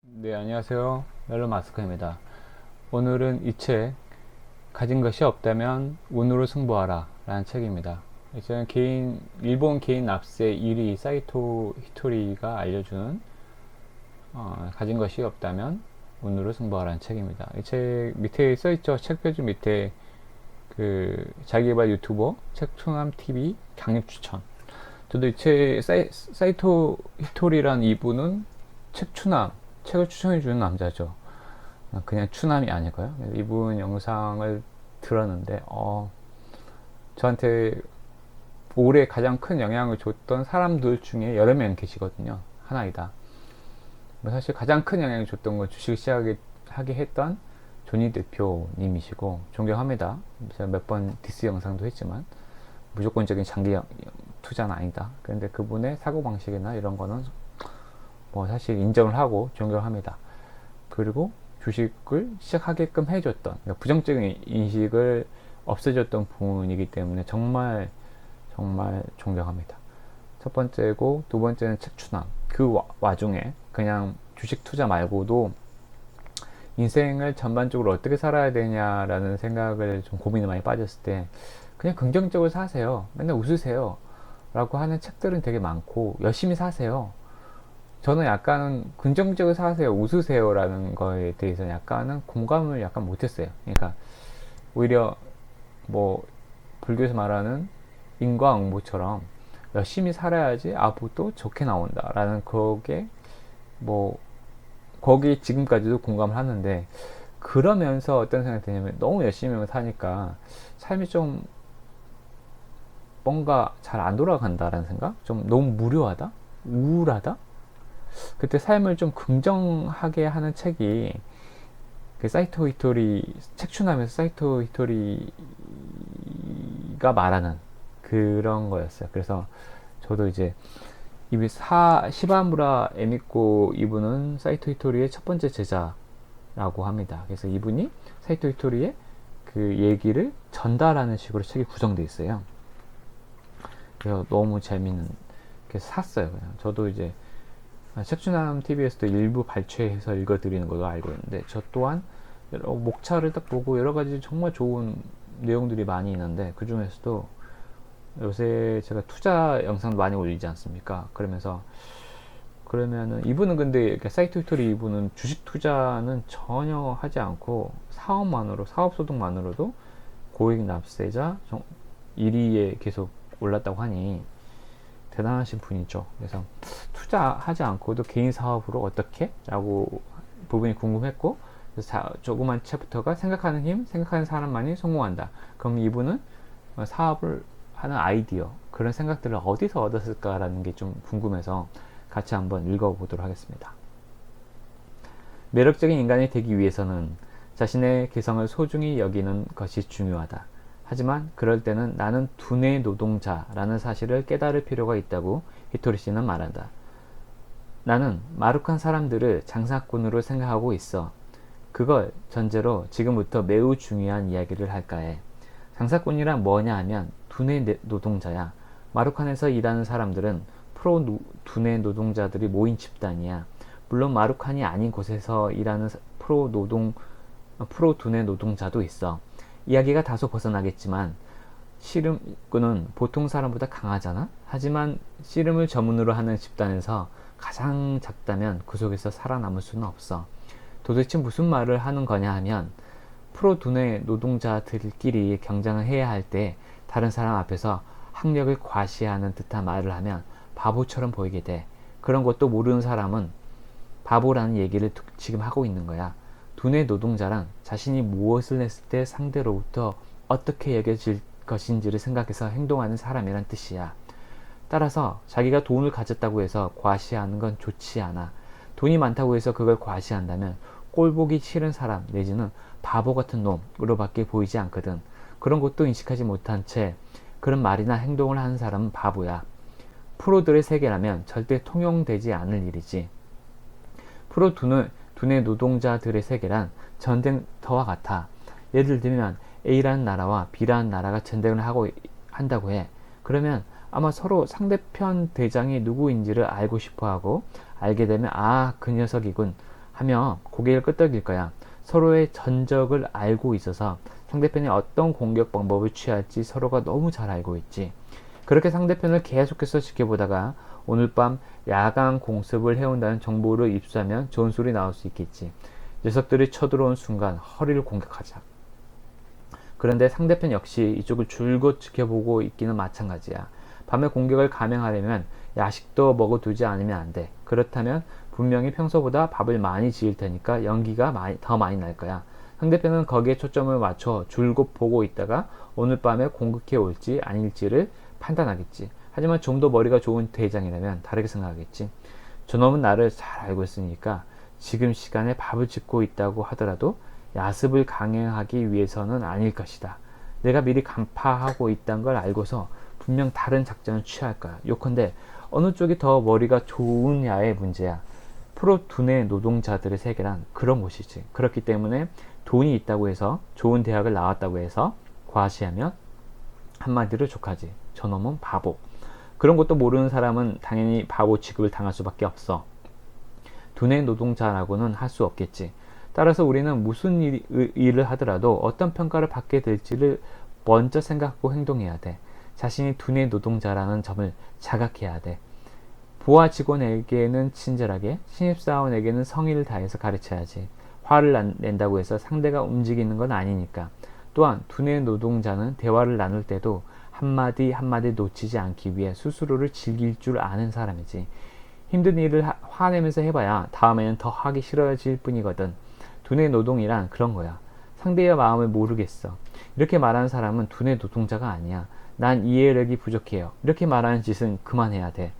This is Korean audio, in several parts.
네, 안녕하세요. 멜론 마스크입니다. 오늘은 이 책, 가진 것이 없다면 운으로 승부하라 라는 책입니다. 저는 일본 개인 납세 1위 사이토 히토리가 알려준 가진 것이 없다면 운으로 승부하라는 책입니다. 이 책 밑에 써있죠. 책 표지 밑에 자기개발 유튜버 책충함 TV 강력 추천. 저도 이 책 사이토 히토리라는 이분은 책을 추천해주는 남자죠. 그냥 추남이 아닐까요? 이분 영상을 들었는데 저한테 올해 가장 큰 영향을 줬던 사람들 중에 여러 명 계시거든요. 하나이다. 사실 가장 큰 영향을 줬던 건 주식을 시작하게 했던 조니 대표님이시고 존경합니다. 제가 몇 번 디스 영상도 했지만 무조건적인 장기 투자는 아니다. 그런데 그분의 사고방식이나 이런 거는 사실 인정을 하고 존경합니다. 그리고 주식을 시작하게끔 해줬던, 그러니까 부정적인 인식을 없애줬던 분이기 때문에 정말 존경합니다. 첫 번째고, 두 번째는 책추남. 그 와중에 그냥 주식 투자 말고도 인생을 전반적으로 어떻게 살아야 되냐라는 생각을 좀 고민이 많이 빠졌을 때 그냥 긍정적으로 사세요. 맨날 웃으세요. 라고 하는 책들은 되게 많고, 열심히 사세요. 저는 약간은 긍정적으로 사세요, 웃으세요 라는 거에 대해서 약간은 공감을 약간 못했어요. 그러니까 오히려 불교에서 말하는 인과응보처럼 열심히 살아야지 아부도 좋게 나온다 라는 거기에 지금까지도 공감을 하는데, 그러면서 어떤 생각이 드냐면 너무 열심히 사니까 삶이 좀 뭔가 잘 안 돌아간다라는 생각? 좀 너무 무료하다? 우울하다? 그때 삶을 좀 긍정하게 하는 책이 그 사이토 히토리, 책추남에서 사이토 히토리가 말하는 그런 거였어요. 그래서 저도 이제 시바무라 에미코 이분은 사이토 히토리의 첫 번째 제자라고 합니다. 그래서 이분이 사이토 히토리의 그 얘기를 전달하는 식으로 책이 구성되어 있어요. 그래서 너무 재밌는, 그래서 샀어요. 그냥 저도 이제 책주남 TV에서도 일부 발췌해서 읽어드리는 걸로 알고 있는데, 저 또한 목차를 딱 보고 여러 가지 정말 좋은 내용들이 많이 있는데, 그 중에서도 요새 제가 투자 영상도 많이 올리지 않습니까? 그러면은 이분은 근데 사이트 히토리 이분은 주식 투자는 전혀 하지 않고 사업소득만으로도 고액 납세자 1위에 계속 올랐다고 하니 대단하신 분이죠. 그래서 투자하지 않고도 개인 사업으로 어떻게? 라고 부분이 궁금했고, 조그만 챕터가 생각하는 사람만이 성공한다. 그럼 이분은 사업을 하는 아이디어, 그런 생각들을 어디서 얻었을까라는 게 좀 궁금해서 같이 한번 읽어보도록 하겠습니다. 매력적인 인간이 되기 위해서는 자신의 개성을 소중히 여기는 것이 중요하다. 하지만 그럴 때는 나는 두뇌 노동자라는 사실을 깨달을 필요가 있다고 히토리 씨는 말한다. 나는 마룩한 사람들을 장사꾼으로 생각하고 있어. 그걸 전제로 지금부터 매우 중요한 이야기를 할까 해. 장사꾼이란 뭐냐 하면 두뇌 노동자야. 마루칸에서 일하는 사람들은 프로 두뇌 노동자들이 모인 집단이야. 물론 마루칸이 아닌 곳에서 일하는 프로 두뇌 노동자도 있어. 이야기가 다소 벗어나겠지만 씨름꾼은 보통 사람보다 강하잖아. 하지만 씨름을 전문으로 하는 집단에서 가장 작다면 그 속에서 살아남을 수는 없어. 도대체 무슨 말을 하는 거냐 하면, 프로 두뇌 노동자들끼리 경쟁을 해야 할 때 다른 사람 앞에서 학력을 과시하는 듯한 말을 하면 바보처럼 보이게 돼. 그런 것도 모르는 사람은 바보라는 얘기를 지금 하고 있는 거야. 두뇌 노동자란 자신이 무엇을 했을 때 상대로부터 어떻게 여겨질 것인지를 생각해서 행동하는 사람이란 뜻이야. 따라서 자기가 돈을 가졌다고 해서 과시하는 건 좋지 않아. 돈이 많다고 해서 그걸 과시한다면 꼴보기 싫은 사람 내지는 바보 같은 놈으로밖에 보이지 않거든. 그런 것도 인식하지 못한 채 그런 말이나 행동을 하는 사람은 바보야. 프로들의 세계라면 절대 통용되지 않을 일이지. 프로 두뇌 노동자들의 세계란 전쟁터와 같아. 예를 들면 A라는 나라와 B라는 나라가 전쟁을 한다고 해. 그러면 아마 서로 상대편 대장이 누구인지를 알고 싶어하고, 알게 되면 그 녀석이군 하며 고개를 끄덕일 거야. 서로의 전적을 알고 있어서 상대편이 어떤 공격 방법을 취할지 서로가 너무 잘 알고 있지. 그렇게 상대편을 계속해서 지켜보다가 오늘 밤 야간 공습을 해온다는 정보를 입수하면 좋은 소리 나올 수 있겠지. 녀석들이 쳐들어온 순간 허리를 공격하자. 그런데 상대편 역시 이쪽을 줄곧 지켜보고 있기는 마찬가지야. 밤에 공격을 감행하려면 야식도 먹어두지 않으면 안 돼. 그렇다면 분명히 평소보다 밥을 많이 지을 테니까 연기가 더 많이 날 거야. 상대편은 거기에 초점을 맞춰 줄곧 보고 있다가 오늘 밤에 공격해 올지 아닐지를 판단하겠지. 하지만 좀 더 머리가 좋은 대장이라면 다르게 생각하겠지. 저놈은 나를 잘 알고 있으니까 지금 시간에 밥을 짓고 있다고 하더라도 야습을 강행하기 위해서는 아닐 것이다. 내가 미리 간파하고 있다는 걸 알고서 분명 다른 작전을 취할 거야. 요컨대 어느 쪽이 더 머리가 좋으냐의 문제야. 프로 두뇌 노동자들의 세계란 그런 곳이지. 그렇기 때문에 돈이 있다고 해서 좋은 대학을 나왔다고 해서 과시하면 한마디로 족하지. 저놈은 바보. 그런 것도 모르는 사람은 당연히 바보 취급을 당할 수밖에 없어. 두뇌 노동자라고는 할 수 없겠지. 따라서 우리는 무슨 일을 하더라도 어떤 평가를 받게 될지를 먼저 생각하고 행동해야 돼. 자신이 두뇌 노동자라는 점을 자각해야 돼. 부하 직원에게는 친절하게, 신입사원에게는 성의를 다해서 가르쳐야지. 화를 낸다고 해서 상대가 움직이는 건 아니니까. 또한 두뇌 노동자는 대화를 나눌 때도 한마디 한마디 놓치지 않기 위해 스스로를 즐길 줄 아는 사람이지. 힘든 일을 화내면서 해봐야 다음에는 더 하기 싫어질 뿐이거든. 두뇌 노동이란 그런 거야. 상대의 마음을 모르겠어. 이렇게 말하는 사람은 두뇌 노동자가 아니야. 난 이해력이 부족해요. 이렇게 말하는 짓은 그만해야 돼.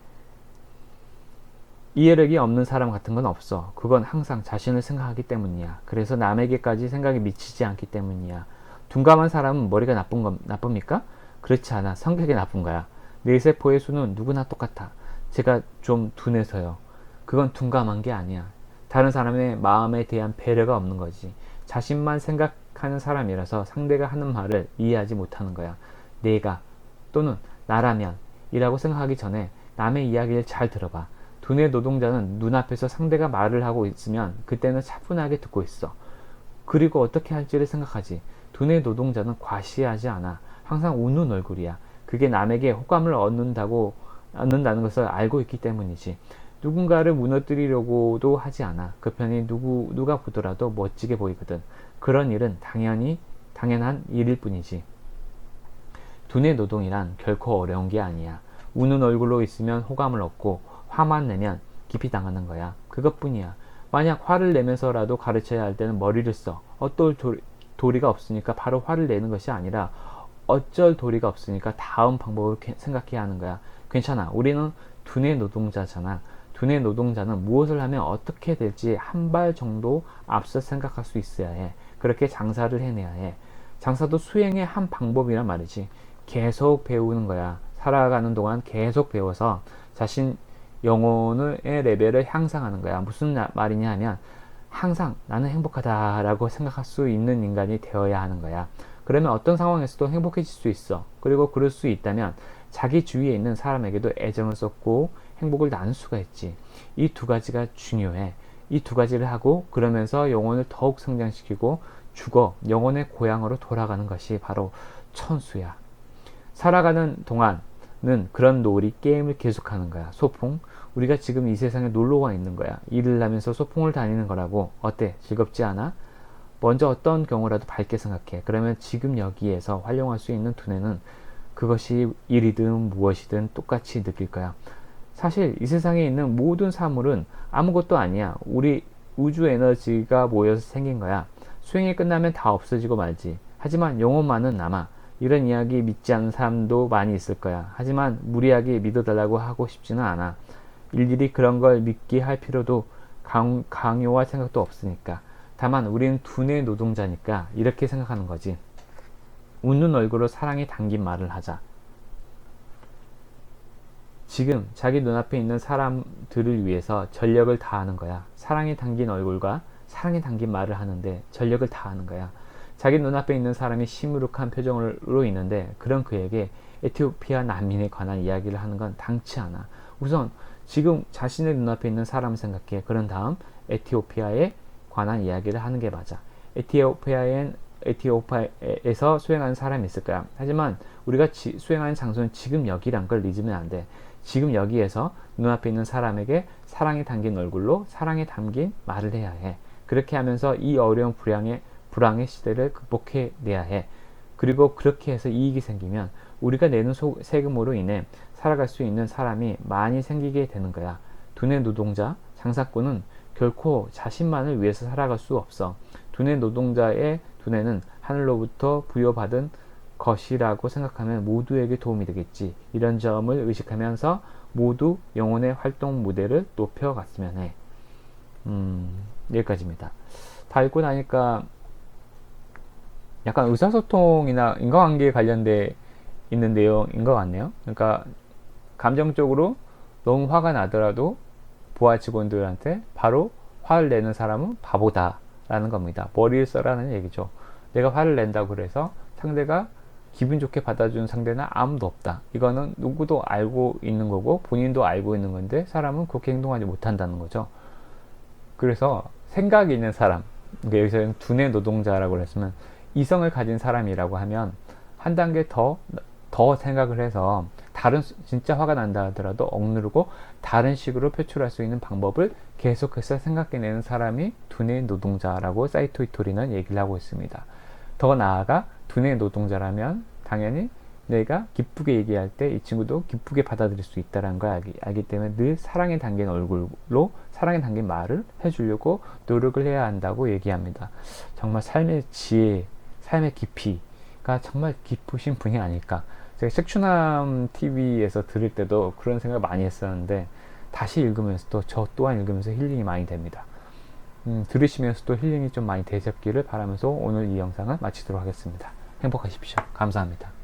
이해력이 없는 사람 같은 건 없어. 그건 항상 자신을 생각하기 때문이야. 그래서 남에게까지 생각이 미치지 않기 때문이야. 둔감한 사람은 머리가 나쁩니까? 그렇지 않아. 성격이 나쁜 거야. 뇌세포의 수는 누구나 똑같아. 제가 좀 둔해서요. 그건 둔감한 게 아니야. 다른 사람의 마음에 대한 배려가 없는 거지. 자신만 생각하는 사람이라서 상대가 하는 말을 이해하지 못하는 거야. 내가 또는 나라면 이라고 생각하기 전에 남의 이야기를 잘 들어봐. 두뇌 노동자는 눈앞에서 상대가 말을 하고 있으면 그때는 차분하게 듣고 있어. 그리고 어떻게 할지를 생각하지. 두뇌 노동자는 과시하지 않아. 항상 웃는 얼굴이야. 그게 남에게 호감을 얻는다는 것을 알고 있기 때문이지. 누군가를 무너뜨리려고도 하지 않아. 그 편이 누가 보더라도 멋지게 보이거든. 그런 일은 당연한 일일 뿐이지. 두뇌 노동이란 결코 어려운 게 아니야. 우는 얼굴로 있으면 호감을 얻고 화만 내면 깊이 당하는 거야. 그것뿐이야. 만약 화를 내면서라도 가르쳐야 할 때는 머리를 써. 어떨 도리가 없으니까 바로 화를 내는 것이 아니라 어쩔 도리가 없으니까 다음 방법을 생각해야 하는 거야. 괜찮아. 우리는 두뇌 노동자잖아. 두뇌 노동자는 무엇을 하면 어떻게 될지 한 발 정도 앞서 생각할 수 있어야 해. 그렇게 장사를 해내야 해. 장사도 수행의 한 방법이란 말이지. 계속 배우는 거야. 살아가는 동안 계속 배워서 자신 영혼의 레벨을 향상하는 거야. 무슨 말이냐 하면 항상 나는 행복하다라고 생각할 수 있는 인간이 되어야 하는 거야. 그러면 어떤 상황에서도 행복해질 수 있어. 그리고 그럴 수 있다면 자기 주위에 있는 사람에게도 애정을 쏟고 행복을 나눌 수가 있지. 이 두 가지가 중요해. 이 두 가지를 하고 그러면서 영혼을 더욱 성장시키고 죽어 영혼의 고향으로 돌아가는 것이 바로 천수야. 살아가는 동안은 그런 놀이 게임을 계속하는 거야. 소풍. 우리가 지금 이 세상에 놀러와 있는 거야. 일을 하면서 소풍을 다니는 거라고. 어때? 즐겁지 않아? 먼저 어떤 경우라도 밝게 생각해. 그러면 지금 여기에서 활용할 수 있는 두뇌는 그것이 일이든 무엇이든 똑같이 느낄 거야. 사실 이 세상에 있는 모든 사물은 아무것도 아니야. 우리 우주 에너지가 모여서 생긴 거야. 수행이 끝나면 다 없어지고 말지. 하지만 영혼만은 남아. 이런 이야기 믿지 않는 사람도 많이 있을 거야. 하지만 무리하게 믿어달라고 하고 싶지는 않아. 일일이 그런 걸 믿게 할 필요도 강요할 생각도 없으니까. 다만 우리는 두뇌 노동자니까 이렇게 생각하는 거지. 웃는 얼굴로 사랑이 담긴 말을 하자. 지금 자기 눈앞에 있는 사람들을 위해서 전력을 다하는 거야. 사랑이 담긴 얼굴과 사랑이 담긴 말을 하는데 전력을 다하는 거야. 자기 눈앞에 있는 사람이 시무룩한 표정으로 있는데 그런 그에게 에티오피아 난민에 관한 이야기를 하는 건 당치 않아. 우선 지금 자신의 눈앞에 있는 사람을 생각해. 그런 다음 에티오피아에 관한 이야기를 하는 게 맞아. 에티오피아에서 수행하는 사람이 있을 거야. 하지만 우리가 수행하는 장소는 지금 여기란 걸 잊으면 안 돼. 지금 여기에서 눈앞에 있는 사람에게 사랑이 담긴 얼굴로 사랑이 담긴 말을 해야 해. 그렇게 하면서 이 어려운 불황의 시대를 극복해내야 해. 그리고 그렇게 해서 이익이 생기면 우리가 내는 세금으로 인해 살아갈 수 있는 사람이 많이 생기게 되는 거야. 두뇌 노동자, 장사꾼은 결코 자신만을 위해서 살아갈 수 없어. 두뇌 노동자의 두뇌는 하늘로부터 부여받은 것이라고 생각하면 모두에게 도움이 되겠지. 이런 점을 의식하면서 모두 영혼의 활동 무대를 높여갔으면 해. 여기까지입니다. 다 읽고 나니까 약간 의사소통이나 인간관계에 관련돼 있는 내용인 것 같네요. 그러니까 감정적으로 너무 화가 나더라도 부하 직원들한테 바로 화를 내는 사람은 바보다 라는 겁니다. 머리를 써라는 얘기죠. 내가 화를 낸다고 그래서 상대가 기분 좋게 받아주는 상대는 아무도 없다. 이거는 누구도 알고 있는 거고 본인도 알고 있는 건데 사람은 그렇게 행동하지 못한다는 거죠. 그래서 생각이 있는 사람, 그러니까 여기서 두뇌 노동자라고 했으면 이성을 가진 사람이라고 하면 한 단계 더 생각을 해서 진짜 화가 난다 하더라도 억누르고 다른 식으로 표출할 수 있는 방법을 계속해서 생각해내는 사람이 두뇌 노동자라고 사이토 이토리는 얘기를 하고 있습니다. 더 나아가 두뇌 노동자라면 당연히 내가 기쁘게 얘기할 때 이 친구도 기쁘게 받아들일 수 있다는 걸 알기 때문에 늘 사랑에 담긴 얼굴로 사랑에 담긴 말을 해주려고 노력을 해야 한다고 얘기합니다. 정말 삶의 지혜, 삶의 깊이가 정말 깊으신 분이 아닐까. 제가 색추남 TV에서 들을 때도 그런 생각을 많이 했었는데 다시 읽으면서도 저 또한 읽으면서 힐링이 많이 됩니다. 들으시면서도 힐링이 좀 많이 되셨기를 바라면서 오늘 이 영상을 마치도록 하겠습니다. 행복하십시오. 감사합니다.